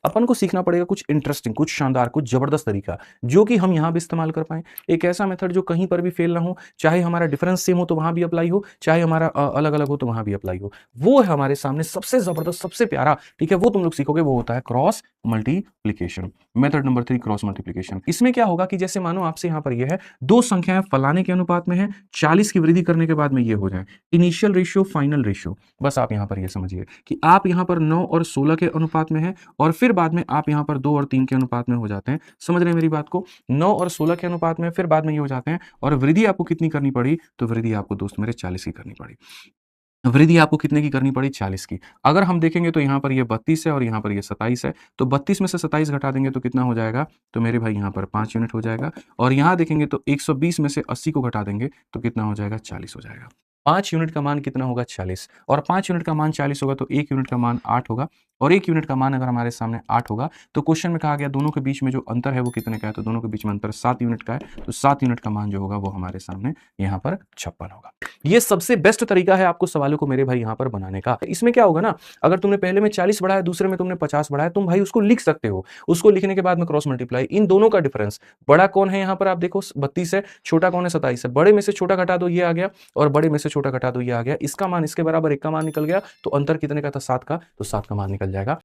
अपन को सीखना पड़ेगा कुछ इंटरेस्टिंग, कुछ शानदार, कुछ जबरदस्त तरीका जो कि हम यहाँ भी इस्तेमाल कर पाए। एक ऐसा मेथड जो कहीं पर भी फेल ना हो, चाहे हमारा डिफरेंस सेम हो तो वहां भी अप्लाई हो, चाहे हमारा अलग अलग हो तो वहां भी अप्लाई हो। वो है हमारे सामने सबसे जबरदस्त, सबसे प्यारा, ठीक है, वो तुम लोग सीखोगे, वो होता है cross multiplication. Method number 3, cross multiplication. इसमें क्या होगा कि जैसे मानो आपसे यहाँ पर यह है, दो संख्याएं फलाने के अनुपात में है, 40 की वृद्धि करने के बाद में ये हो जाए इनिशियल रेशियो, फाइनल रेशियो। बस आप यहाँ पर ये समझिए कि आप यहाँ पर 9 और 16 के अनुपात में है, और फिर बाद में आप यहाँ पर 2 और 3 के अनुपात में हो जाते हैं। समझ रहे हैं मेरी बात को? 9 और 16 के अनुपात में, फिर बाद में ये हो जाते हैं, और वृद्धि आपको कितनी करनी पड़ी? तो वृद्धि आपको दोस्त मेरे 40 की करनी पड़ी। वृद्धि आपको कितने की करनी पड़ी? 40 की। अगर हम देखेंगे तो यहाँ पर ये 32 है और यहाँ पर ये 27 है, तो 32 में से 27 घटा देंगे तो कितना हो जाएगा? तो मेरे भाई यहाँ पर 5 यूनिट हो जाएगा। और यहाँ देखेंगे तो 120 में से 80 को घटा देंगे तो कितना हो जाएगा? 40 हो जाएगा। 5 यूनिट का मान कितना होगा? 40। और 5 यूनिट का मान 40 होगा तो 1 यूनिट का मान 8 होगा, और 1 यूनिट का मान अगर हमारे सामने 8 होगा तो क्वेश्चन में कहा गया दोनों के बीच में जो अंतर है वो कितने का है? तो दोनों के बीच में अंतर 7 यूनिट का है, तो 7 यूनिट का मान जो होगा वो हमारे सामने यहाँ पर 56 होगा। ये सबसे बेस्ट तरीका है आपको सवालों को मेरे भाई यहाँ पर बनाने का। इसमें क्या होगा ना, अगर तुमने पहले में 40 बढ़ाया, दूसरे में तुमने 50 बढ़ाया, तुम भाई उसको लिख सकते हो। उसको लिखने के बाद में क्रॉस मल्टीप्लाई, इन दोनों का डिफरेंस, बड़ा कौन है यहाँ पर आप देखो 32 है, छोटा कौन है 27 है, बड़े में से छोटा घटा दो ये आ गया, और बड़े में से छोटा घटा दो ये आ गया, इसका मान इसके बराबर, एक का मान निकल गया, तो अंतर कितने का था? 7 का, तो 7 का मान निकल जाएगा।